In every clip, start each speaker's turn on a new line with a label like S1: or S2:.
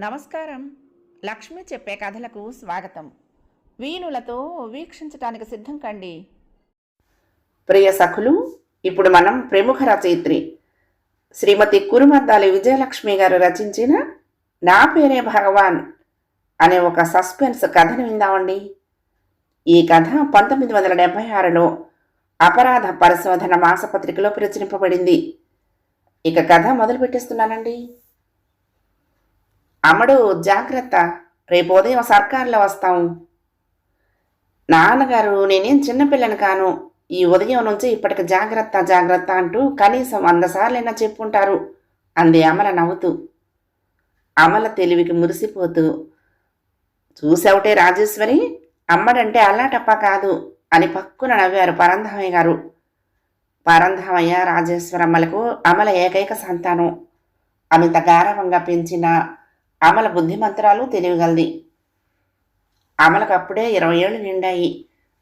S1: నమస్కారం. లక్ష్మి చెప్పే కథలకు స్వాగతం. వీణులతో వీక్షించటానికి సిద్ధం కండి. ప్రియ సఖులు, ఇప్పుడు మనం ప్రముఖ రచయిత్రి శ్రీమతి కురుమద్దాలి విజయలక్ష్మి గారు రచించిన నా పేరే భగవాన్ అనే ఒక సస్పెన్స్ కథను విందామండి. ఈ కథ 1976లో అపరాధ పరిశోధన మాసపత్రికలో ప్రచురింపబడింది. ఇక కథ మొదలు పెట్టేస్తున్నానండి. అమ్మడు, జాగ్రత్త, రేపు ఉదయం సర్కారులో వస్తాము. నాన్నగారు, నేనేం చిన్నపిల్లని కాను, ఈ ఉదయం నుంచి ఇప్పటికి జాగ్రత్త జాగ్రత్త అంటూ కనీసం 100 సార్లైనా చెప్పుంటారు అంది అమల నవ్వుతూ. అమల తెలివికి మురిసిపోతూ, చూసావుటే రాజేశ్వరి, అమ్మడంటే అల్లాటప్ప కాదు అని పక్కున నవ్వారు పరంధామయ్య గారు. పరంధామయ్య రాజేశ్వరమ్మలకు అమల ఏకైక సంతానం. అమిత గారవంగా పెంచిన అమల బుద్ధిమంతురాలు, తెలియగలది. అమలకు అప్పుడే 20 ఏళ్ళు నిండాయి.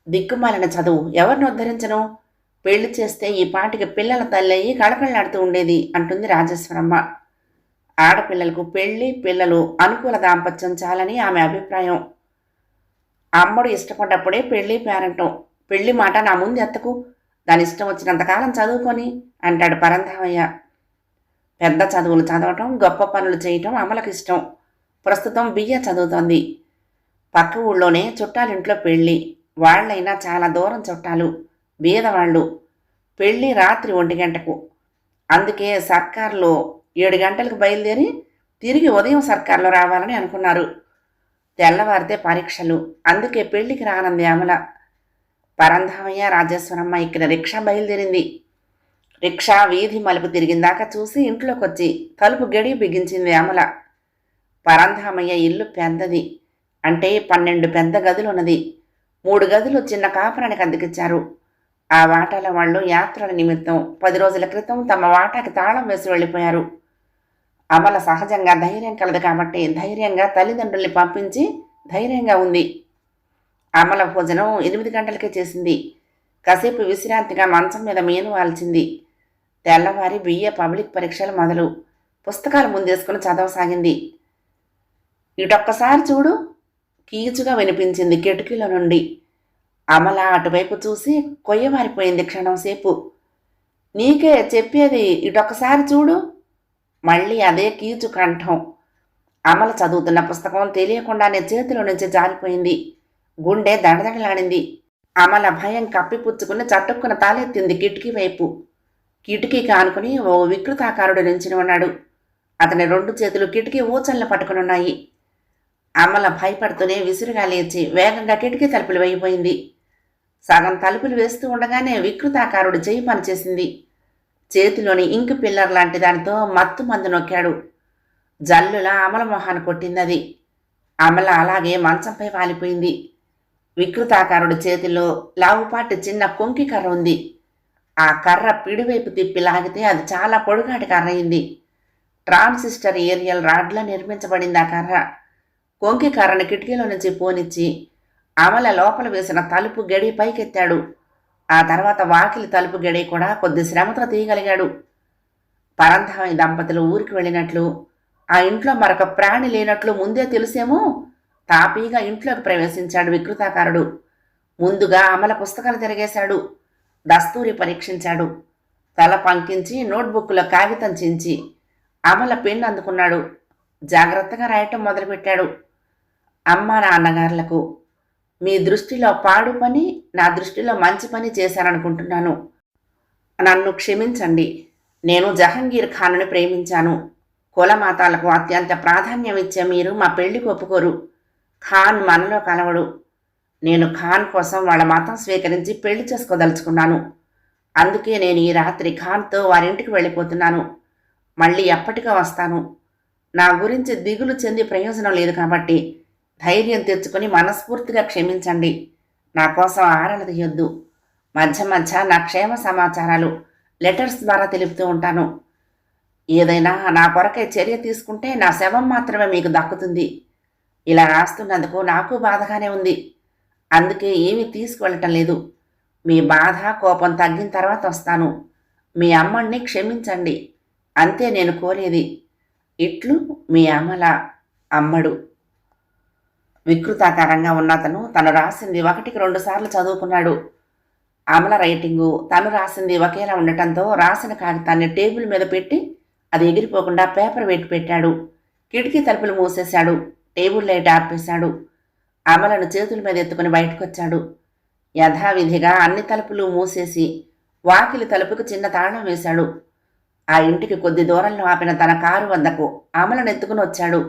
S1: దిక్కుమాలిన చదువు ఎవరిని ఉద్ధరించను? పెళ్లి చేస్తే ఈ పాటికి పిల్లల తల్లయ్యి కళకళలాడుతూ ఉండేది అంటుంది రాజేశ్వరమ్మ. ఆడపిల్లలకు పెళ్లి, పిల్లలు, అనుకూల దాంపత్యం చాలని ఆమె అభిప్రాయం. అమ్మడు ఇష్టపడ్డప్పుడే పెళ్లి పేరంటం. పెళ్లి మాట నా ముందు ఎత్తకు, దాని ఇష్టం వచ్చినంతకాలం చదువుకొని అంటాడు పరంధామయ్య. పెద్ద చదువులు చదవటం, గొప్ప పనులు చేయటం అమలకు ఇష్టం. ప్రస్తుతం బిఏ చదువుతోంది. పక్క ఊళ్ళోనే చుట్టాలింట్లో పెళ్ళి. వాళ్ళైనా చాలా దూరం చుట్టాలు, బీదవాళ్ళు. పెళ్ళి రాత్రి 1 గంటకు. అందుకే సర్కారులో 7 గంటలకు బయలుదేరి తిరిగి ఉదయం సర్కారులో రావాలని అనుకున్నారు. తెల్లవారితే పరీక్షలు, అందుకే పెళ్లికి రానంది అమల. పరంధామయ్య రాజేశ్వరమ్మ ఇక్కడ రిక్షా బయలుదేరింది. రిక్షా వీధి మలుపు తిరిగిందాక చూసి ఇంట్లోకి వచ్చి తలుపు గడి బిగించింది అమల. పరంధామయ్య ఇల్లు పెద్దది, అంటే 12 పెద్ద గదులు ఉన్నది. 3 గదులు చిన్న కాపురానికి అద్దెకిచ్చారు. ఆ వాటాల వాళ్ళు యాత్రల నిమిత్తం 10 రోజుల క్రితం తమ వాటాకి తాళం వేసి వెళ్ళిపోయారు. అమల సహజంగా ధైర్యం కలదు కాబట్టి ధైర్యంగా తల్లిదండ్రుల్ని పంపించి ధైర్యంగా ఉంది. అమల భోజనం 8 గంటలకే చేసింది. కాసేపు విశ్రాంతిగా మంచం మీద మేను వాల్చింది. తెల్లవారి బిఏ పబ్లిక్ పరీక్షలు మొదలు. పుస్తకాలు ముందేసుకుని చదవసాగింది. ఇటొక్కసారి చూడు, కీచుగా వినిపించింది కిటికీలో నుండి. అమల అటువైపు చూసి కొయ్యమారిపోయింది క్షణం సేపు. నీకే చెప్పేది, ఇటొక్కసారి చూడు. మళ్ళీ అదే కీచు కంఠం. అమల చదువుతున్న పుస్తకం తెలియకుండానే చేతిలో నుంచి జారిపోయింది. గుండె దడదడలాడింది. అమల భయం కప్పిపుచ్చుకుని చటుక్కున తాలెత్తింది కిటికీ వైపు. కిటికీకి ఆనుకుని ఓ వికృతాకారుడు నించుని ఉన్నాడు. అతని 2 చేతులు కిటికీ ఊచల్ని పట్టుకునున్నాయి. అమల భయపడుతూనే విసురుగా లేచి వేగంగా కిటికీ తలుపులు వేయిపోయింది. సగం తలుపులు వేస్తూ ఉండగానే వికృతాకారుడు చేయి పనిచేసింది. చేతిలోని ఇంకు పిల్లర్ లాంటి దానితో మత్తు మందు నొక్కాడు. జల్లులా అమల మొహాన్ని కొట్టిందది. అమల అలాగే మంచంపై వాలిపోయింది. వికృతాకారుడి చేతిలో లావుపాటి చిన్న కొంకి కర్ర ఉంది. ఆ కర్ర పిడివైపు తిప్పి లాగితే అది చాలా పొడుగాటి కర్ర అయింది. ట్రాన్సిస్టర్ ఏరియల్ రాడ్లా నిర్మించబడింది ఆ కర్ర. కొంకి కర్రను కిటికీలో నుంచి పోనిచ్చి అమల లోపల వేసిన తలుపు గడి పైకెత్తాడు. ఆ తర్వాత వాకిలి తలుపు గడి కూడా కొద్ది శ్రమతో తీయగలిగాడు. పరంధామయ్య దంపతులు ఊరికి వెళ్ళినట్లు, ఆ ఇంట్లో మరొక ప్రాణి లేనట్లు ముందే తెలిసేమో తాపీగా ఇంట్లోకి ప్రవేశించాడు వికృతాకారుడు. ముందుగా అమల పుస్తకాలు తిరిగేశాడు. దస్తూరి పరీక్షించాడు. తల పంకించి నోట్బుక్లో కాగితం చించి అమల పెన్ను అందుకున్నాడు. జాగ్రత్తగా రాయటం మొదలుపెట్టాడు. అమ్మా నాన్నగారులకు, మీ దృష్టిలో పాడు పని, నా దృష్టిలో మంచి పని చేశాననుకుంటున్నాను. నన్ను క్షమించండి. నేను జహంగీర్ ఖాన్ని ప్రేమించాను. కులమాతాలకు అత్యంత ప్రాధాన్యం ఇచ్చే మీరు మా పెళ్లికి ఒప్పుకోరు. ఖాన్ మనలో కలవడు. నేను ఖాన్ కోసం వాళ్ళ మతం స్వీకరించి పెళ్లి చేసుకోదలుచుకున్నాను. అందుకే నేను ఈ రాత్రి ఖాన్తో వారింటికి వెళ్ళిపోతున్నాను. మళ్ళీ ఎప్పటికో వస్తాను. నా గురించి దిగులు చెంది ప్రయోజనం లేదు కాబట్టి ధైర్యం తెచ్చుకొని మనస్ఫూర్తిగా క్షమించండి. నా కోసం ఆరలు తీయొద్దు. మధ్య మధ్య నా క్షేమ సమాచారాలు లెటర్స్ ద్వారా తెలుపుతూ ఉంటాను. ఏదైనా నా కొరకై చర్య తీసుకుంటే నా శవం మాత్రమే మీకు దక్కుతుంది. ఇలా రాస్తున్నందుకు నాకు బాధగానే ఉంది. అందుకే ఏమీ తీసుకువెళ్ళటం లేదు. మీ బాధ, కోపం తగ్గిన తర్వాత వస్తాను. మీ అమ్మని క్షమించండి. అంతే నేను కోరేది. ఇట్లు మీ అమల. అమ్మడు. వికృతాకారంగా ఉన్న తను రాసింది 1కి 2 సార్లు చదువుకున్నాడు. అమల రైటింగు తను రాసింది ఒకేలా ఉండటంతో రాసిన కాగితాన్ని టేబుల్ మీద పెట్టి అది ఎగిరిపోకుండా పేపర్ వెట్టి పెట్టాడు. కిటికీ తలుపులు మూసేశాడు. టేబుల్ లైట్ ఆపేశాడు. అమలను చేతుల మీద ఎత్తుకుని బయటకొచ్చాడు. యథావిధిగా అన్ని తలుపులు మూసేసి వాకిలి తలుపుకు చిన్న తాళం వేశాడు. ఆ ఇంటికి కొద్ది దూరంలో ఆపిన తన కారు వద్దకు అమలను ఎత్తుకుని వచ్చాడు.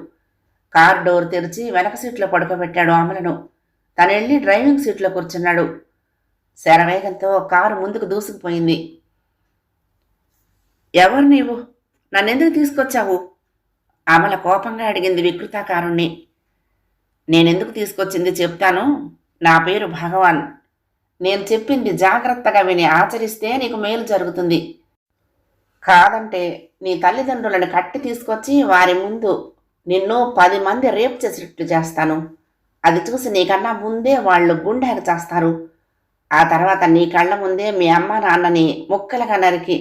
S1: కారు డోర్ తెరిచి వెనక సీట్లో పడుకోబెట్టాడు అమలను. తనెళ్ళి డ్రైవింగ్ సీట్లో కూర్చున్నాడు. శరవేగంతో కారు ముందుకు దూసుకుపోయింది. ఎవరు నీవు? నన్నెందుకు తీసుకొచ్చావు? అమల కోపంగా అడిగింది వికృతాకారుణ్ణి. నేనెందుకు తీసుకొచ్చింది చెప్తాను. నా పేరు భగవాన్. నేను చెప్పింది జాగ్రత్తగా విని ఆచరిస్తే నీకు మేలు జరుగుతుంది. కాదంటే నీ తల్లిదండ్రులను కట్టి తీసుకొచ్చి వారి ముందు నిన్ను 10 మంది రేప్ చేసేటట్టు చేస్తాను. అది చూసి నీకన్నా ముందే వాళ్ళు గుండెకు చేస్తారు. ఆ తర్వాత నీ కళ్ళ ముందే మీ అమ్మ నాన్నని ముక్కలుగా నరికి.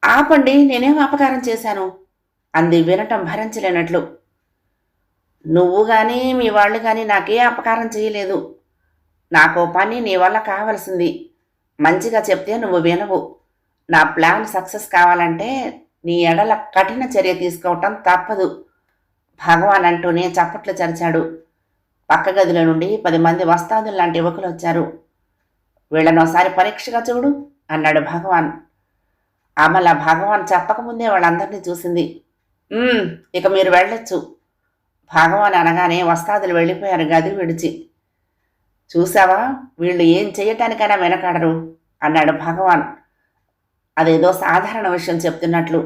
S1: ఆపండి, నేనేం అపకారం చేశాను అంది వినటం భరించలేనట్లు. నువ్వు కానీ మీ వాళ్ళు కానీ నాకే అపకారం చేయలేదు. నాకో పని నీ వల్ల కావలసింది. మంచిగా చెప్తే నువ్వు వినవు. నా ప్లాన్ సక్సెస్ కావాలంటే నీ ఎడల కఠిన చర్య తీసుకోవటం తప్పదు. భగవాన్ అంటూనే చప్పట్లు చరిచాడు. పక్క గదిలో నుండి 10 మంది వస్తాదులు లాంటి యువకులు వచ్చారు. వీళ్ళనోసారి పరీక్షగా చూడు అన్నాడు భగవాన్. అమల భగవాన్ చెప్పకముందే వాళ్ళందరినీ చూసింది. ఇక మీరు వెళ్ళొచ్చు. భగవాన్ అనగానే వస్తాదులు వెళ్ళిపోయారు గది విడిచి. చూసావా, వీళ్ళు ఏం చెయ్యటానికైనా వెనకాడరు అన్నాడు భగవాన్ అదేదో సాధారణ విషయం చెప్తున్నట్లు.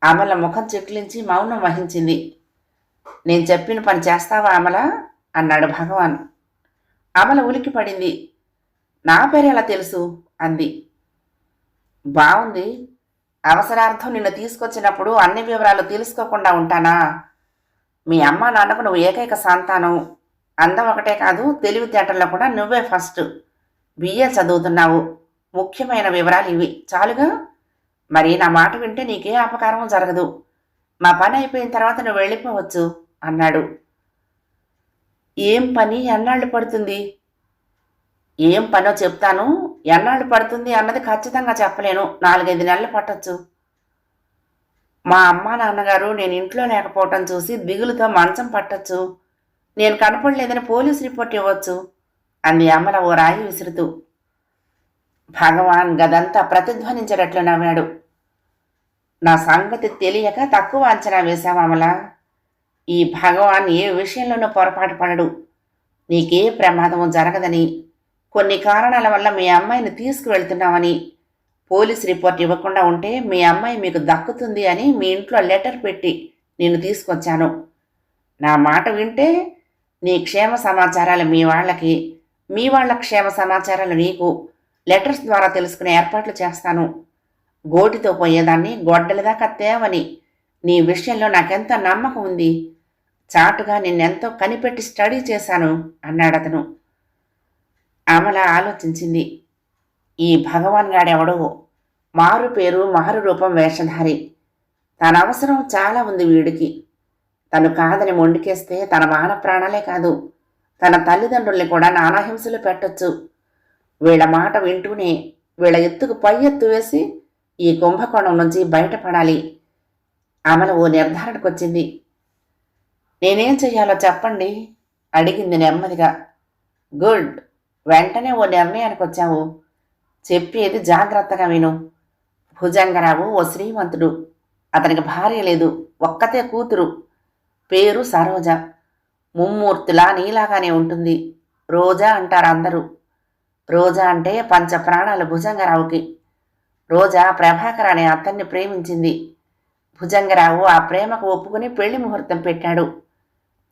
S1: అమల ముఖం చిట్లించి మౌనం వహించింది. నేను చెప్పిన పని చేస్తావా అమల అన్నాడు భగవాన్. అమల ఉలికి పడింది. నా పేరు ఎలా తెలుసు అంది. బాగుంది. అవసరార్థం నిన్ను తీసుకొచ్చినప్పుడు అన్ని వివరాలు తెలుసుకోకుండా ఉంటానా? మీ అమ్మ నాన్నకు నువ్వు ఏకైక సంతానం. అందం ఒకటే కాదు, తెలివితేటల్లో కూడా నువ్వే ఫస్ట్. బిఏ చదువుతున్నావు. ముఖ్యమైన వివరాలు ఇవి చాలుగా. మరి నా మాట వింటే నీకే అపకారం జరగదు. మా పని అయిపోయిన తర్వాత నువ్వు వెళ్ళిపోవచ్చు అన్నాడు. ఏం పని ఎన్నాళ్ళు పడుతుంది? ఏం పనో చెప్తాను. ఎన్నాళ్ళు పడుతుంది అన్నది ఖచ్చితంగా చెప్పలేను. 4-5 నెలలు పట్టొచ్చు. మా అమ్మా నాన్నగారు నేను ఇంట్లో లేకపోవటం చూసి దిగులుతో మంచం పట్టొచ్చు. నేను కనపడలేదని పోలీస్ రిపోర్ట్ ఇవ్వచ్చు అంది అమల ఓ రాయి విసురుతూ. భగవాన్ గదంతా ప్రతిధ్వనించేటట్లు నవ్వాడు. నా సంగతి తెలియక తక్కువ అంచనా వేశావు అమల. ఈ భగవాన్ ఏ విషయంలోనూ పొరపాటు పడడు. నీకే ప్రమాదము జరగదని, కొన్ని కారణాల వల్ల మీ అమ్మాయిని తీసుకువెళ్తున్నామని, పోలీస్ రిపోర్ట్ ఇవ్వకుండా ఉంటే మీ అమ్మాయి మీకు దక్కుతుంది అని మీ ఇంట్లో లెటర్ పెట్టి నేను తీసుకొచ్చాను. నా మాట వింటే నీ క్షేమ సమాచారాలు మీ వాళ్ళకి, మీ వాళ్ళ క్షేమ సమాచారాలు నీకు లెటర్స్ ద్వారా తెలుసుకునే ఏర్పాట్లు చేస్తాను. గోటితో పోయేదాన్ని గొడ్డలిదాకా తేవని నీ విషయంలో నాకెంత నమ్మకం ఉంది. చాటుగా నిన్నెంతో కనిపెట్టి స్టడీ చేశాను అన్నాడతను. అమల ఆలోచించింది. ఈ భగవాన్ గాడెవడో, మారు పేరు మారు రూపం వేషధారి. తన అవసరం చాలా ఉంది వీడికి. తను కాదని మొండికేస్తే తన మాన ప్రాణాలే కాదు, తన తల్లిదండ్రుల్ని కూడా నానాహింసలు పెట్టొచ్చు. వీళ్ళ మాట వింటూనే వీళ్ళ ఎత్తుకు పై ఎత్తు వేసి ఈ కుంభకోణం నుంచి బయటపడాలి. అమల ఓ నిర్ధారణకొచ్చింది. నేనేం చెయ్యాలో చెప్పండి అడిగింది నెమ్మదిగా. గుడ్, వెంటనే ఓ నిర్ణయానికి వచ్చావు. చెప్పేది జాగ్రత్తగా విను. భుజంగరావు ఓ శ్రీమంతుడు. అతనికి భార్య లేదు, ఒక్కతే కూతురు. పేరు సరోజ. ముమ్మూర్తులా నీలాగానే ఉంటుంది. రోజా అంటారు అందరూ. రోజా అంటే పంచ ప్రాణాలు భుజంగరావుకి. రోజా ప్రభాకర్ అనే అతన్ని ప్రేమించింది. భుజంగరావు ఆ ప్రేమకు ఒప్పుకుని పెళ్లి ముహూర్తం పెట్టాడు.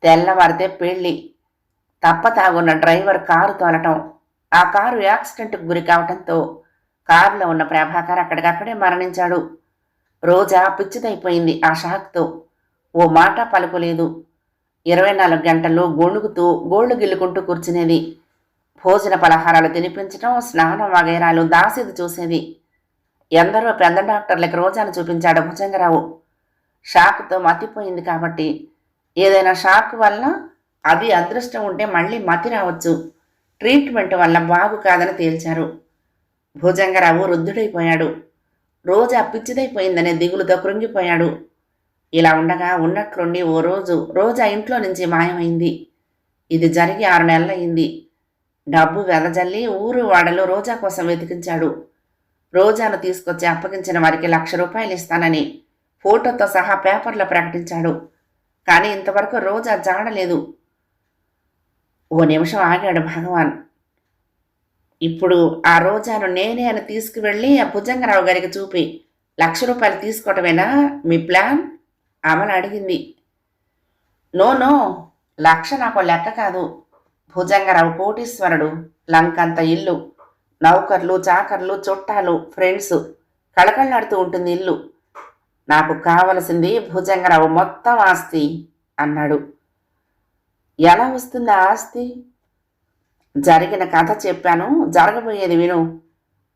S1: తెల్లవారితే పెళ్లి. తప్పతాగున్న డ్రైవర్ కారు తోలటం. ఆ కారు యాక్సిడెంట్కు గురి కావటంతో కారులో ఉన్న ప్రభాకర్ అక్కడికక్కడే మరణించాడు. రోజా పిచ్చిదైపోయింది ఆ షాక్తో. ఓ మాట పలుకోలేదు. 24 గంటలు గొణుగుతూ గోళ్లు గిల్లుకుంటూ కూర్చునేది. భోజన పలహారాలు తినిపించడం, స్నానం వగైరాలు దాసీది చూసేది. ఎందరో పెద్ద డాక్టర్లకు రోజాను చూపించాడు భుజంగరావు. షాక్తో మతిపోయింది కాబట్టి ఏదైనా షాక్ వల్ల అది అదృష్టం ఉంటే మళ్ళీ మతి రావచ్చు. ట్రీట్మెంట్ వల్ల బాగు కాదని తేల్చారు. భుజంగరావు వృద్ధుడైపోయాడు. రోజా పిచ్చిదైపోయిందనే దిగులుతో కృంగిపోయాడు. ఇలా ఉండగా ఉన్నట్లుండి ఓ రోజు రోజా ఇంట్లో నుంచి మాయమైంది. ఇది జరిగి 6 నెలలయింది. డబ్బు వెదజల్లి ఊరు వాడలో రోజా కోసం వెతికించాడు. రోజాను తీసుకొచ్చి అప్పగించిన వారికి ₹1,00,000 ఇస్తానని ఫోటోతో సహా పేపర్లో ప్రకటించాడు. కానీ ఇంతవరకు రోజా జాడలేదు. ఓ నిమిషం ఆగాడు భగవాన్. ఇప్పుడు ఆ రోజాను నేనే అని తీసుకువెళ్ళి ఆ భుజంగరావు గారికి చూపి ₹1,00,000 తీసుకోవటమేనా మీ ప్లాన్? అమల అడిగింది. నో నో, 1,00,000 నాకు లెక్క కాదు. భుజంగరావు కోటీశ్వరుడు, లంకంత ఇల్లు, నౌకర్లు, చాకర్లు, చుట్టాలు, ఫ్రెండ్స్, కళకళలాడుతూ ఉంటుంది ఇల్లు. నాకు కావలసింది భుజంగరావు మొత్తం ఆస్తి అన్నాడు. ఎలా వస్తుంది ఆ ఆస్తి? జరిగిన కథ చెప్పాను, జరగబోయేది విను.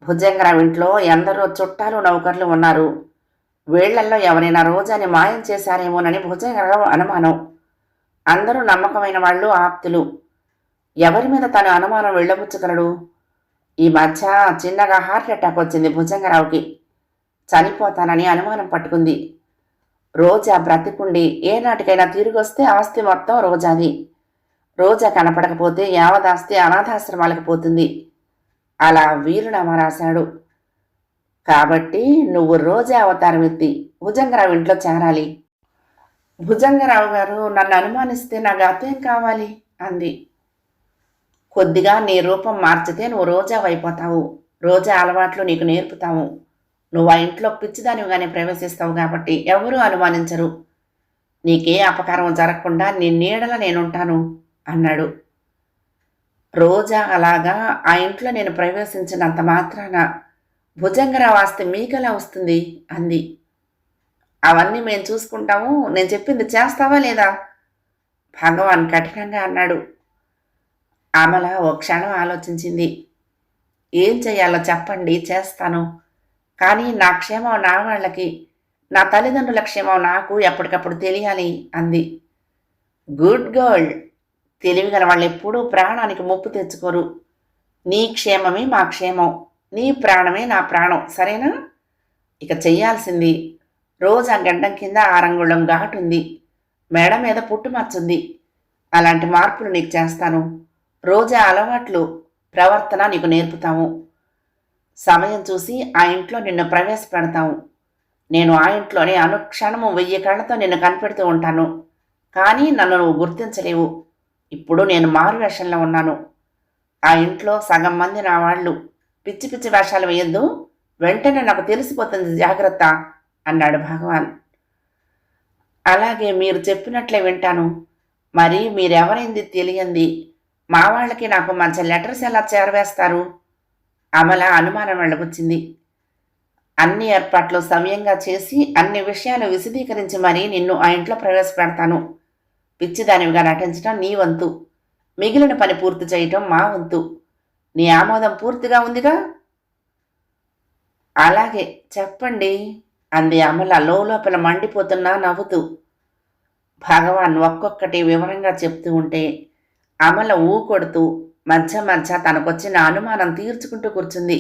S1: భుజంగరావు ఇంట్లో ఎందరో చుట్టాలు, నౌకర్లు ఉన్నారు. వీళ్లల్లో ఎవరైనా రోజాని మాయం చేశారేమోనని భుజంగరావు అనుమానం. అందరూ నమ్మకమైన వాళ్ళు, ఆప్తులు. ఎవరి మీద తన అనుమానం వెళ్ళబుచ్చగలడు? ఈ మధ్య చిన్నగా హార్ట్ అటాక్ వచ్చింది భుజంగరావుకి. చనిపోతానని అనుమానం పట్టుకుంది. రోజా బ్రతికుండి ఏనాటికైనా తిరిగొస్తే ఆస్తి మొత్తం రోజాది. రోజా కనపడకపోతే యావదాస్తి అనాథాశ్రమాలకు పోతుంది. అలా వీరునామా రాశాడు. కాబట్టి నువ్వు రోజా అవతారం ఎత్తి భుజంగరావు ఇంట్లో చేరాలి. భుజంగరావు గారు నన్ను అనుమానిస్తే నా గతేం కావాలి అంది. కొద్దిగా నీ రూపం మార్చితే నువ్వు రోజా అయిపోతావు. రోజా అలవాట్లు నీకు నేర్పుతావు. నువ్వు ఆ ఇంట్లో పిచ్చిదానివిగానే ప్రవేశిస్తావు కాబట్టి ఎవరూ అనుమానించరు. నీకే అపకారం జరగకుండా నీ నీడల నేనుంటాను అన్నాడు. రోజా అలాగా ఆ ఇంట్లో నేను ప్రవేశించినంత మాత్రాన భుజంగరావు ఆస్తి మీకెలా వస్తుంది అంది. అవన్నీ మేము చూసుకుంటాము. నేను చెప్పింది చేస్తావా లేదా? భగవాన్ కఠినంగా అన్నాడు. అమల ఓ క్షణం ఆలోచించింది. ఏం చెయ్యాలో చెప్పండి, చేస్తాను. కానీ నా క్షేమం నా వాళ్ళకి, నా తల్లిదండ్రుల క్షేమం నాకు ఎప్పటికప్పుడు తెలియాలి అంది. Good girl. తెలివిగల వాళ్ళు ఎప్పుడూ ప్రాణానికి ముప్పు తెచ్చుకోరు. నీ క్షేమమే మా క్షేమం, నీ ప్రాణమే నా ప్రాణం, సరేనా? ఇక చెయ్యాల్సింది, రోజా గడ్డం కింద 6 అంగుళం ఘాటుంది, మెడ మీద పుట్టుమచ్చుంది. అలాంటి మార్పులు నీకు చేస్తాను. రోజా అలవాట్లు, ప్రవర్తన నీకు నేర్పుతాము. సమయం చూసి ఆ ఇంట్లో నిన్ను ప్రవేశపెడతాము. నేను ఆ ఇంట్లోనే అనుక్షణము 1000 కళ్ళతో నిన్ను కనిపెడుతూ ఉంటాను. కానీ నన్ను నువ్వు గుర్తించలేవు. ఇప్పుడు నేను మారు వేషంలో ఉన్నాను. ఆ ఇంట్లో సగం మంది నా వాళ్ళు. పిచ్చి పిచ్చి వేషాలు వేయొద్దు, వెంటనే నాకు తెలిసిపోతుంది, జాగ్రత్త అన్నాడు భగవాన్. అలాగే, మీరు చెప్పినట్లే వింటాను. మరి మీరెవరైంది తెలియంది మా వాళ్ళకి నాకు మంచి లెటర్స్ ఎలా చేరవేస్తారు? అమల అనుమానం వెళ్ళబుచ్చింది. అన్ని ఏర్పాట్లు సమయంగా చేసి అన్ని విషయాలు విశదీకరించి మరీ నిన్ను ఆ ఇంట్లో ప్రవేశపెడతాను. పిచ్చిదానివిగా నటించడం నీ వంతు, మిగిలిన పని పూర్తి చేయటం మా వంతు. నీ ఆమోదం పూర్తిగా ఉందిగా? అలాగే, చెప్పండి అంది అమల లోపల మండిపోతున్నా నవ్వుతూ. భగవాన్ ఒక్కొక్కటి వివరంగా చెప్తూ ఉంటే అమల ఊకొడుతూ మధ్య మధ్య తనకొచ్చిన అనుమానం తీర్చుకుంటూ కూర్చుంది.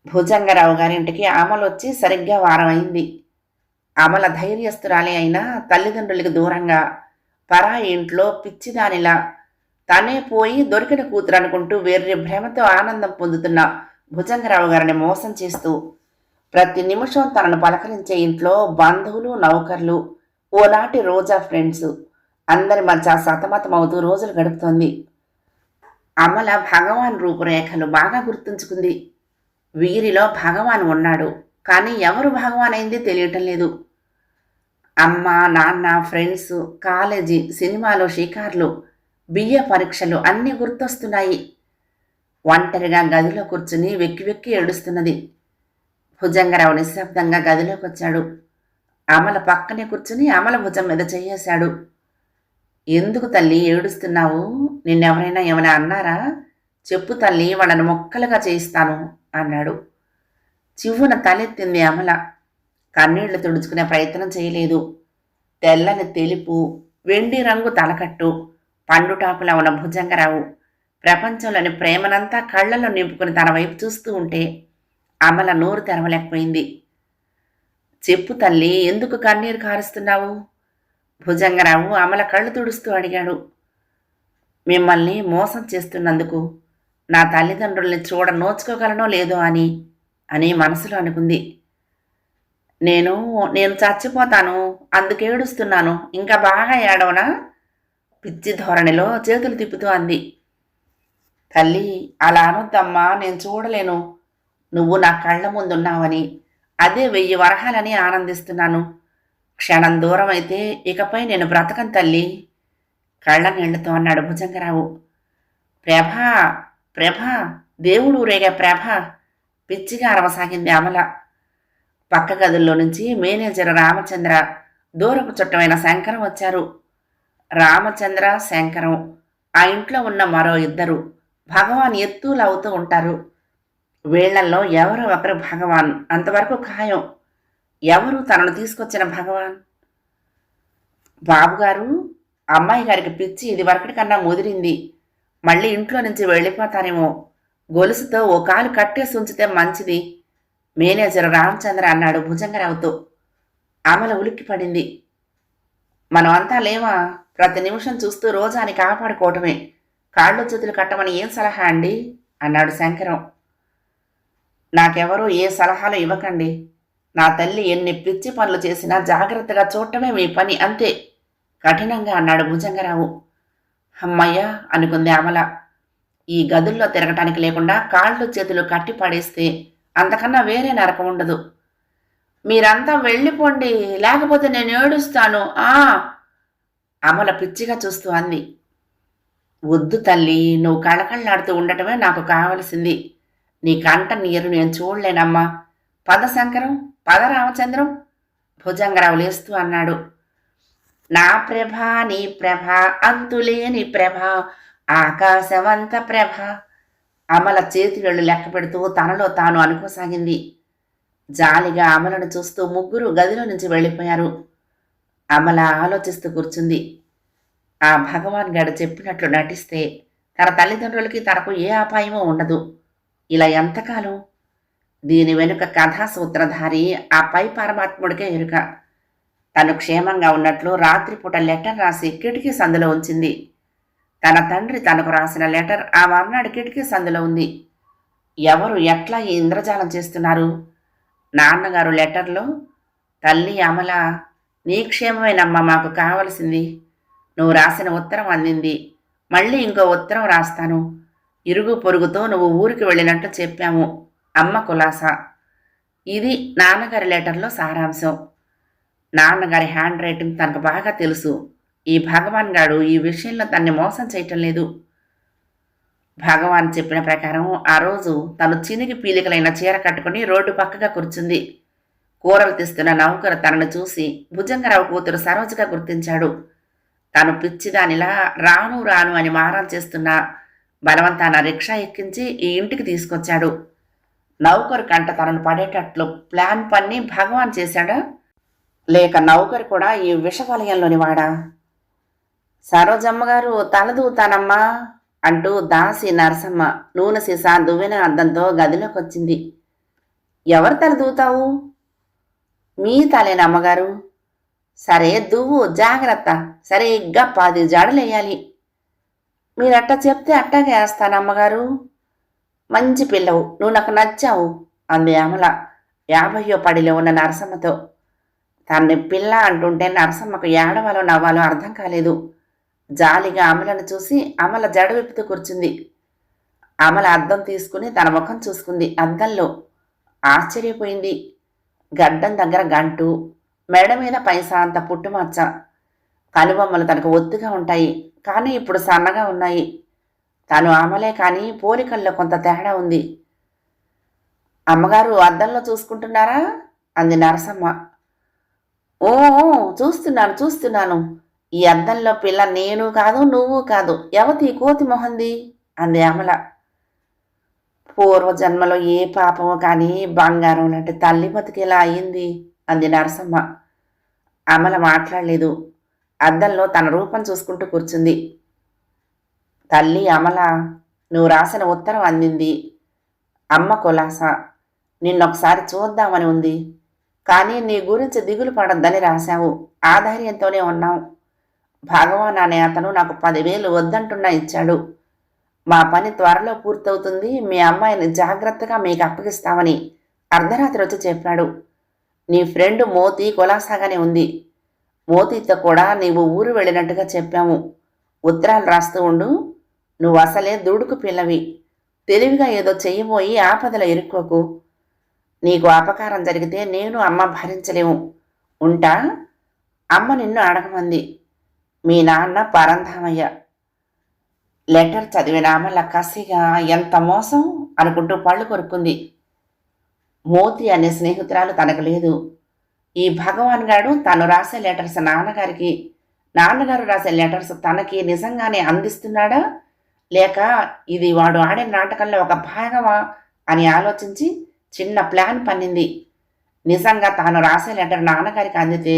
S1: భుజంగరావు గారింటికి అమలొచ్చి సరిగ్గా వారం అయింది. అమల ధైర్యస్తురాలే అయినా తల్లిదండ్రులకి దూరంగా పరాయి ఇంట్లో పిచ్చిదానిలా తనే పోయి దొరికిన కూతురు అనుకుంటూ వేరే భ్రమతో ఆనందం పొందుతున్న భుజంగరావు గారిని మోసం చేస్తూ ప్రతి నిమిషం తనను పలకరించే ఇంట్లో బంధువులు, నౌకర్లు, ఓనాటి రోజా ఫ్రెండ్స్ అందరి మధ్య సతమతమవుతూ రోజులు గడుపుతోంది. అమల భగవాన్ రూపురేఖలు బాగా గుర్తుంచుకుంది. వీరిలో భగవాన్ ఉన్నాడు, కానీ ఎవరు భగవాన్ అయింది తెలియటం లేదు. అమ్మ, నాన్న, ఫ్రెండ్స్, కాలేజీ, సినిమాలు, షికార్లు, బిఏ పరీక్షలు అన్నీ గుర్తొస్తున్నాయి. ఒంటరిగా గదిలో కూర్చుని వెక్కి వెక్కి ఏడుస్తున్నది. భుజంగరావు నిశ్శబ్దంగా గదిలోకి వచ్చాడు. అమల పక్కనే కూర్చుని అమల భుజం మీద చెయ్యేశాడు. ఎందుకు తల్లి ఏడుస్తున్నావు? నిన్నెవరైనా ఏమైనా అన్నారా? చెప్పు తల్లి, వాళ్ళని మొక్కలుగా చేయిస్తాను అన్నాడు. చివ్వున తలెత్తింది అమల. కన్నీళ్లు తుడుచుకునే ప్రయత్నం చేయలేదు. తెల్లని తెలుపు, వెండి రంగు తలకట్టు, పండుటాకులా ఉన్న భుజంగరావు ప్రపంచంలోని ప్రేమనంతా కళ్ళల్లో నింపుకుని తన వైపు చూస్తూ ఉంటే అమల నోరు తెరవలేకపోయింది. చెప్పు తల్లి, ఎందుకు కన్నీరు కారుస్తున్నావు? భుజంగరావు అమల కళ్ళు తుడుస్తూ అడిగాడు. మిమ్మల్ని మోసం చేస్తున్నందుకు నా తల్లిదండ్రుల్ని చూడ నోచుకోగలనో లేదో అని మనసులో అనుకుంది. నేను నేను చచ్చిపోతాను, అందుకేడుస్తున్నాను, ఇంకా బాగా ఏడవనా? పిచ్చి ధోరణిలో చేతులు తిప్పుతూ అంది. తల్లి, అలా అనొద్దమ్మా, నేను చూడలేను. నువ్వు నా కళ్ళ ముందున్నావని, అదే 1000 వరహాలని ఆనందిస్తున్నాను. క్షణం దూరం అయితే ఇకపై నేను బ్రతకను తల్లి, కళ్ళ నీళ్లతో అన్నాడు భుజంగరావు. ప్రభా, ప్రభా, దేవుడు ఊరేగా ప్రభా, పిచ్చిగా అరవసాగింది అమల. పక్క గదుల్లో నుంచి మేనేజర్ రామచంద్ర, దూరపు చుట్టమైన శంకరం వచ్చారు. రామచంద్ర, శంకరం ఆ ఇంట్లో ఉన్న మరో 2 భగవాన్ ఎత్తులు అవుతూ ఉంటారు. వీళ్లల్లో ఎవరో ఒకరు భగవాన్, అంతవరకు ఖాయం. ఎవరు తనను తీసుకొచ్చిన భగవాన్? బాబుగారు, అమ్మాయి గారికి పిచ్చి ఇది వరకటి కన్నా ముదిరింది. మళ్ళీ ఇంట్లో నుంచి వెళ్ళిపోతారేమో. గొలుసుతో ఓ కాలు కట్టేసి ఉంచితే మంచిది, మేనేజర్ రామచంద్ర అన్నాడు భుజంగరావుతో. అమల ఉలిక్కిపడింది. మనమంతా లేవా? ప్రతి నిమిషం చూస్తూ రోజాని కాపాడుకోవటమే. కాళ్ళు చేతులు కట్టమని ఏం సలహా అండి అన్నాడు శంకరం. నాకెవరూ ఏ సలహాలు ఇవ్వకండి. నా తల్లి ఎన్ని పిచ్చి పనులు చేసినా జాగ్రత్తగా చూడటమే మీ పని, అంతే కఠినంగా అన్నాడు భుజంగరావు. అమ్మయ్య అనుకుంది అమల. ఈ గదుల్లో తిరగటానికి లేకుండా కాళ్ళు చేతులు కట్టి పడేస్తే అంతకన్నా వేరే నరకం ఉండదు. మీరంతా వెళ్ళిపోండి, లేకపోతే నేను ఏడుస్తాను. అమల పిచ్చిగా చూస్తూ అంది. వద్దు తల్లి, నువ్వు కళకళ్ళాడుతూ ఉండటమే నాకు కావలసింది. నీ కంట నీరు నేను చూడలేనమ్మా. పద శంకరం, పద రామచంద్రం, భుజంగరావు లేస్తూ అన్నాడు. నా ప్రభ, నీ ప్రభ, అంతులేని ప్రభ, ఆకాశవంత ప్రభ. అమల చేతివేళ్లు లెక్క పెడుతూ తనలో తాను అనుకోసాగింది. జాలిగా అమలను చూస్తూ ముగ్గురు గదిలో నుంచి వెళ్ళిపోయారు. అమల ఆలోచిస్తూ కూర్చుంది. ఆ భగవాన్ గారు చెప్పినట్లు నటిస్తే తన తల్లిదండ్రులకి తనకు ఏ అపాయమో ఉండదు. ఇలా ఎంతకాలం? దీని వెనుక కథా సూత్రధారి ఆ పై పరమాత్ముడికే ఎరుక. తను క్షేమంగా ఉన్నట్లు రాత్రిపూట లెటర్ రాసి కిటికీ సందులో ఉంచింది. తన తండ్రి తనకు రాసిన లెటర్ ఆ మర్నాడు కిటికీ సందులో ఉంది. ఎవరు ఎట్లా ఈ ఇంద్రజాలం చేస్తున్నారు? నాన్నగారు లెటర్లో, తల్లి అమల, నీ క్షేమమేనమ్మా మాకు కావలసింది. నువ్వు రాసిన ఉత్తరం అందింది. మళ్ళీ ఇంకో ఉత్తరం రాస్తాను. ఇరుగు పొరుగుతో నువ్వు ఊరికి వెళ్ళినట్టు చెప్పాము. అమ్మ కులాసా. ఇది నాన్నగారి లెటర్లో సారాంశం. నాన్నగారి హ్యాండ్ రైటింగ్ తనకు బాగా తెలుసు. ఈ భగవాన్ గాడు ఈ విషయంలో తన్ని మోసం చేయటం లేదు. భగవాన్ చెప్పిన ప్రకారం ఆ రోజు తను చినిగి పీలికలైన చీర కట్టుకుని రోడ్డు పక్కగా కూర్చుంది. కూరలు తీస్తున్న నౌకరు తనను చూసి భుజంగరావు కూతురు సరోజగా గుర్తించాడు. తను పిచ్చిదానిలా రాను రాను అని మారం చేస్తున్న బలవంతాన రిక్షా ఎక్కించి ఈ ఇంటికి తీసుకొచ్చాడు. నౌకరు కంట తనను పడేటట్లు ప్లాన్ పన్ని భగవాన్ చేశాడా, లేక నౌకరు కూడా ఈ విషవలయంలోని వాడా? సరోజమ్మగారు తలదూతానమ్మా అంటూ దాసి నరసమ్మ నూనె సీసా దువ్వెన అద్దంతో గదిలోకి వచ్చింది. ఎవరు తలదూతావు? మీ తలేనమ్మగారు. సరే దువ్వు, జాగ్రత్త, సరిగ్గా 10 జాడలేయాలి. మీరట్టా చెప్తే అట్టాగే వేస్తానమ్మగారు. మంచి పిల్లవు, నువ్వు నాకు నచ్చావు అంది అమల 50వ పడిలో ఉన్న నరసమ్మతో. తన్ని పిల్ల అంటుంటే నరసమ్మకు ఏడవాలో నవ్వాలో అర్థం కాలేదు. జాలిగా అమలను చూసి అమల జడ విప్పుతూ కూర్చుంది. అమల అద్దం తీసుకుని తన ముఖం చూసుకుంది. అద్దంలో ఆశ్చర్యపోయింది. గడ్డం దగ్గర గంటు, మెడ మీద పైసా అంత పుట్టుమచ్చ. కనుబొమ్మలు తనకు ఒత్తుగా ఉంటాయి, కానీ ఇప్పుడు సన్నగా ఉన్నాయి. తను అమలే కానీ పోలికల్లో కొంత తేడా ఉంది. అమ్మగారు అద్దంలో చూసుకుంటున్నారా అంది నరసమ్మ. ఓ చూస్తున్నాను. ఈ అద్దంలో పిల్ల నేను కాదు, నువ్వు కాదు, ఎవతి కోతి మొహంది అంది అమల. పూర్వజన్మలో ఏ పాపమో కానీ బంగారం లాంటి తల్లి బతికేలా అయింది అంది నరసమ్మ. అమల మాట్లాడలేదు. అద్దంలో తన రూపం చూసుకుంటూ కూర్చుంది. తల్లి అమల, నువ్వు రాసిన ఉత్తరం అందింది. అమ్మ కులాస. నిన్నొకసారి చూద్దామని ఉంది. కానీ నీ గురించి దిగులు పడొద్దని రాశావు. ఆ ధైర్యంతోనే ఉన్నావు. భగవాన్ అనే అతను నాకు 10,000 వద్దంటున్నా ఇచ్చాడు. మా పని త్వరలో పూర్తవుతుంది, మీ అమ్మాయిని జాగ్రత్తగా మీకు అప్పగిస్తామని అర్ధరాత్రి వచ్చి చెప్పాడు. నీ ఫ్రెండ్ మోతి కులాసాగానే ఉంది. మోతితో కూడా నీవు ఊరు వెళ్ళినట్టుగా చెప్పాము. ఉత్తరాలు రాస్తూ ఉండు. నువ్వు అసలే దుడుకు పిల్లవి. తెలివిగా ఏదో చెయ్యబోయి ఆపదలో ఇరుక్కోకు. నీకు అపకారం జరిగితే నేను అమ్మ భరించలేము. ఉంటా. అమ్మ నిన్ను అడగమంది. మీ నాన్న పరంధామయ్య. లెటర్ చదివిన అమల కసిగా ఎంత మోసం అనుకుంటూ పళ్ళు కొరుక్కుంది. మోతి అనే స్నేహితురాలు తనకు లేదు. ఈ భగవాన్ గాడు తను రాసే లెటర్స్ నాన్నగారికి, నాన్నగారు రాసే లెటర్స్ తనకి నిజంగానే అందిస్తున్నాడా, లేక ఇది వాడు ఆడే నాటకంలో ఒక భాగమా అని ఆలోచించి చిన్న ప్లాన్ పన్నింది. నిజంగా తాను రాసే లెటర్ నాన్నగారికి అందితే,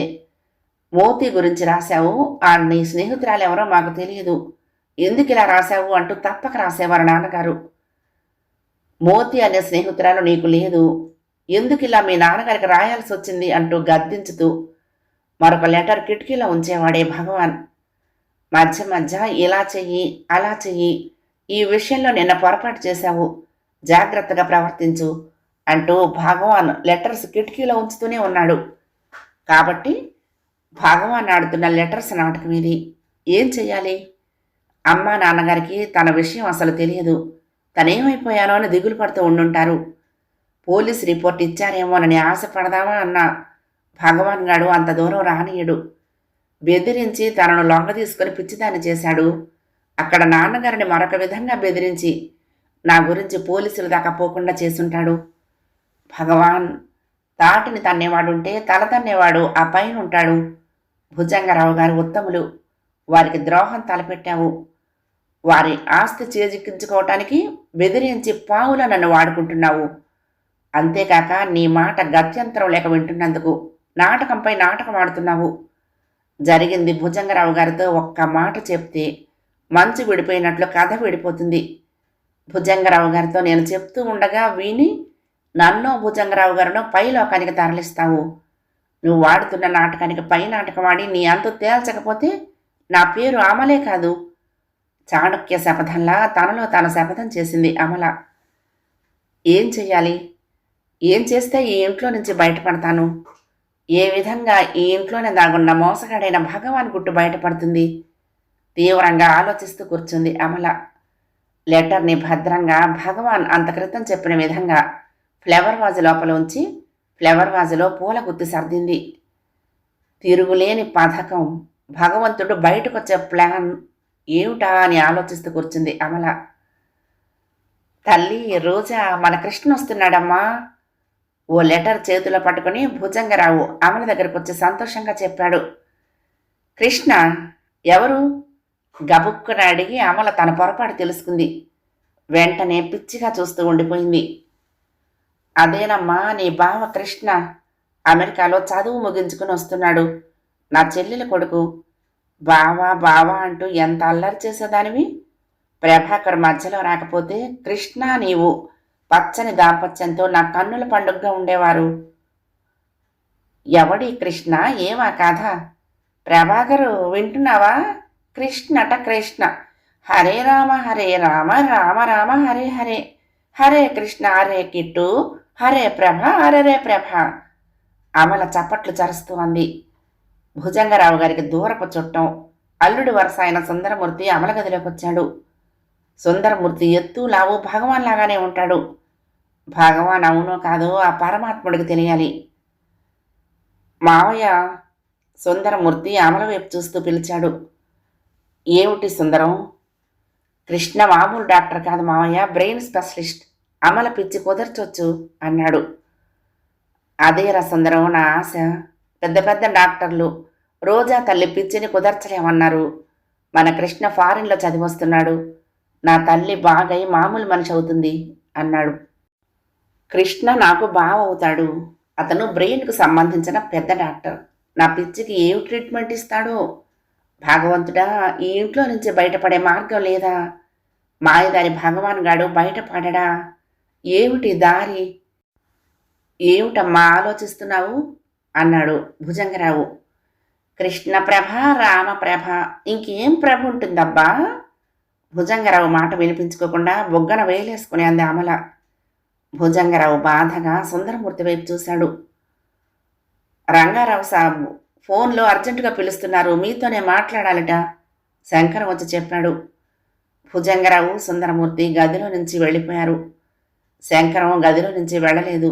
S1: మోతి గురించి రాశావు, ఆ నీ స్నేహితురాలు ఎవరో మాకు తెలియదు, ఎందుకు ఇలా రాశావు అంటూ తప్పక రాసేవారు నాన్నగారు. మోతి అనే స్నేహితురాలు నీకు లేదు, ఎందుకు ఇలా మీ నాన్నగారికి రాయాల్సి వచ్చింది అంటూ గద్దించుతూ మరొక లెటర్ కిటికీలో ఉంచేవాడే భగవాన్. మధ్య మధ్య ఇలా చెయ్యి, అలా చెయ్యి, ఈ విషయంలో నిన్న పొరపాటు చేశావు, జాగ్రత్తగా ప్రవర్తించు అంటూ భగవాన్ లెటర్స్ కిటికీలో ఉంచుతూనే ఉన్నాడు. కాబట్టి భగవాన్ ఆడుతున్న లెటర్స్ నాటకం ఇది. ఏం చెయ్యాలి? అమ్మా నాన్నగారికి తన విషయం అసలు తెలియదు. తనేమైపోయానో అని దిగులు పడుతూ ఉండుంటారు. పోలీస్ రిపోర్ట్ ఇచ్చారేమోనని ఆశపడదామా అన్నా భగవాన్ గాడు అంత దూరం రానియడు. బెదిరించి తనను లొంగ తీసుకుని పిచ్చిదాన్ని చేశాడు. అక్కడ నాన్నగారిని మరొక విధంగా బెదిరించి నా గురించి పోలీసుల దాకా పోకుండా చేసుంటాడు. భగవాన్, తాటిని తన్నేవాడుంటే తల తన్నేవాడు ఆ పైన ఉంటాడు. భుజంగరావు గారు ఉత్తములు. వారికి ద్రోహం తలపెట్టావు. వారి ఆస్తి చేజిక్కించుకోవటానికి బెదిరించి పావులా నన్ను వాడుకుంటున్నావు. అంతేకాక నీ మాట గత్యంతరం లేక వింటున్నందుకు నాటకంపై నాటకం ఆడుతున్నావు. జరిగింది భుజంగరావు గారితో ఒక్క మాట చెప్తే మంచు విడిపోయినట్లు కథ విడిపోతుంది. భుజంగరావు గారితో నేను చెప్తూ ఉండగా విని నన్నో భుజంగరావు గారినో పై లోకానికి తరలిస్తావు. నువ్వు వాడుతున్న నాటకానికి పై నాటకం ఆడి నీ అంతు తేల్చకపోతే నా పేరు అమలే కాదు. చాణక్య శపథంలా తనలో తాను శపథం చేసింది అమల. ఏం చెయ్యాలి? ఏం చేస్తే ఈ ఇంట్లో నుంచి బయటపడతాను? ఏ విధంగా ఈ ఇంట్లోనే దాగున్న మోసగాడైన భగవాన్ గుట్టు బయటపడుతుంది? తీవ్రంగా ఆలోచిస్తూ కూర్చుంది అమల. లెటర్ని భద్రంగా భగవాన్ అంత క్రితం చెప్పిన విధంగా ఫ్లవర్ వాజు లోపల ఉంచి ఫ్లవర్ వాజులో పూల గుత్తి సర్దింది. తిరుగులేని పథకం. భగవంతుడు బయటకొచ్చే ప్లాన్ ఏమిటా అని ఆలోచిస్తూ కూర్చుంది అమల. తల్లి, రోజా, మన కృష్ణ వస్తున్నాడమ్మా. ఓ లెటర్ చేతిలో పట్టుకుని భుజంగరావు అమల దగ్గరకు వచ్చి సంతోషంగా చెప్పాడు. కృష్ణ ఎవరు? గబుక్కున అడిగి అమల తన పొరపాటు తెలుసుకుంది. వెంటనే పిచ్చిగా చూస్తూ ఉండిపోయింది. అదేనమ్మా, నీ బావ కృష్ణ. అమెరికాలో చదువు ముగించుకుని వస్తున్నాడు. నా చెల్లెల కొడుకు. బావా బావా అంటూ ఎంత అల్లరి చేసేదానివి. ప్రభాకర్ మధ్యలో రాకపోతే కృష్ణ నీవు పచ్చని దాంపత్యంతో నా కన్నుల పండుగగా ఉండేవారు. ఎవడి కృష్ణ? ఏమా కథ? ప్రభాకరు వింటున్నావా? కృష్ణట కృష్ణ. హరే రామ రామ రామ హరే హరే. హరే కృష్ణ హరే కిట్టు, హరే ప్రభ హరే ప్రభ. అమల చప్పట్లు చరుస్తూ అంది. భుజంగరావు గారికి దూరపు చుట్టం అల్లుడి వరుస అయిన సుందరమూర్తి అమల గదిలోకి వచ్చాడు. సుందరమూర్తి ఎత్తు లావు భగవాన్ లాగానే ఉంటాడు. భగవాన్ అవునో కాదో ఆ పరమాత్ముడికి తెలియాలి. మావయ్య, సుందరమూర్తి అమల వైపు చూస్తూ పిలిచాడు. ఏమిటి సుందరం? కృష్ణ మామూలు డాక్టర్ కాదు మావయ్య, బ్రెయిన్ స్పెషలిస్ట్. అమల పిచ్చి కుదర్చొచ్చు అన్నాడు. అదేరా సుందరం నా ఆశ. పెద్ద పెద్ద డాక్టర్లు రోజా తల్లి పిచ్చిని కుదర్చలేమన్నారు. మన కృష్ణ ఫారిన్లో చదివొస్తున్నాడు. నా తల్లి బాగై మామూలు మనిషి అవుతుంది అన్నాడు. కృష్ణ నాకు బావ అవుతాడు. అతను బ్రెయిన్కు సంబంధించిన పెద్ద డాక్టర్. నా పిచ్చికి ఏం ట్రీట్మెంట్ ఇస్తాడో? భగవంతుడా, ఈ ఇంట్లో నుంచి బయటపడే మార్గం లేదా? మాయదారి భగవాన్ గాడు బయటపడడా? ఏమిటి దారి? ఏమిటమ్మా ఆలోచిస్తున్నావు అన్నాడు భుజంగరావు. కృష్ణప్రభ, రామప్రభ, ఇంకేం ప్రభ ఉంటుందబ్బా? భుజంగరావు మాట వినిపించుకోకుండా బొగ్గన వేలేసుకుని అంది అమల. భుజంగరావు బాధగా సుందరమూర్తి వైపు చూశాడు. రంగారావు సాబు ఫోన్లో అర్జెంటుగా పిలుస్తున్నారు, మీతోనే మాట్లాడాలట శంకరం వచ్చి చెప్పాడు. భుజంగరావు, సుందరమూర్తి గదిలో నుంచి వెళ్ళిపోయారు. శంకరం గదిలో నుంచి వెళ్ళలేదు.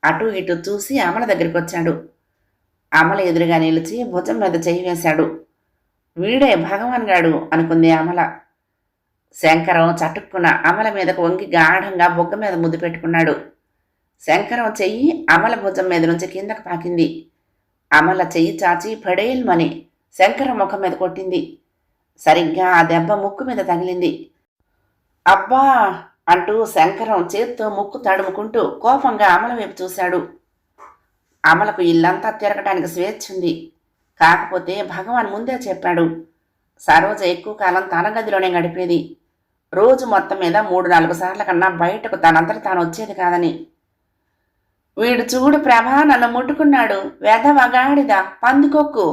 S1: అటు ఇటు చూసి అమల దగ్గరికి వచ్చాడు. అమల ఎదురుగా నిలిచి భుజం మీద చెయ్యి వేశాడు. వీడే భగవాన్ గాడు అనుకుంది అమల. శంకరం చటుక్కున అమల మీదకు వంగి గాఢంగా బొగ్గ మీద ముద్దు పెట్టుకున్నాడు. శంకరం చెయ్యి అమల భుజం మీద నుంచి కిందకు పాకింది. అమల చెయ్యి చాచి పడేల్మని శంకరం ముఖం మీద కొట్టింది. సరిగ్గా ఆ దెబ్బ ముక్కు మీద తగిలింది. అబ్బా అంటూ శంకరం చేత్తో ముక్కు తడుముకుంటూ కోపంగా అమల వైపు చూశాడు. అమలకు ఇల్లంతా తిరగటానికి స్వేచ్ఛ ఉంది. కాకపోతే భగవాన్ ముందే చెప్పాడు, సరోజ ఎక్కువ కాలం తన గదిలోనే గడిపేది. రోజు మొత్తం మీద 3-4 సార్ల కన్నా బయటకు తనంతట తాను వచ్చేది కాదని. వీడు చూడు ప్రభా, నన్ను ముట్టుకున్నాడు, వెధవగాడిదా, పందికొక్కు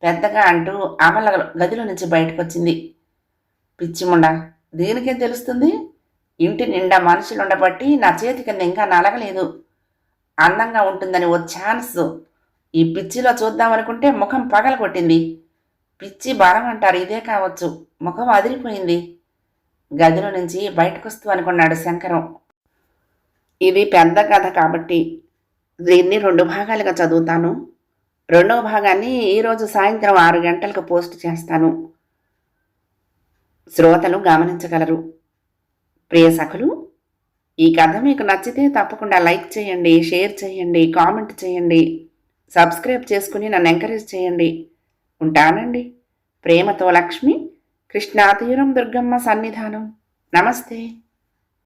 S1: పెద్దగా అంటూ అమల గదిలో నుంచి బయటకొచ్చింది. పిచ్చిముండా, దీనికేం తెలుస్తుంది? ఇంటి నిండా మనుషులుండబట్టి నా చేతి కింద ఇంకా నలగలేదు. అందంగా ఉంటుందని ఓ ఛాన్స్ ఈ పిచ్చిలో చూద్దామనుకుంటే ముఖం పగల కొట్టింది. పిచ్చి బలం అంటారు ఇదే కావచ్చు. ముఖం అదిరిపోయింది. గదిలో నుంచి బయటకొస్తూ అనుకున్నాడు శంకరం. ఇది పెద్ద కథ కాబట్టి దీన్ని 2 భాగాలుగా చదువుతాను. 2వ భాగాన్ని ఈరోజు సాయంత్రం 6 గంటలకు పోస్ట్ చేస్తాను. శ్రోతలు గమనించగలరు. ప్రియ సఖులు, ఈ కథ మీకు నచ్చితే తప్పకుండా లైక్ చేయండి, షేర్ చేయండి, కామెంట్ చేయండి, సబ్స్క్రైబ్ చేసుకుని నన్ను ఎంకరేజ్ చేయండి. ఉంటానండి. ప్రేమతో లక్ష్మి, కృష్ణాతీరం దుర్గమ్మ సన్నిధానం. నమస్తే.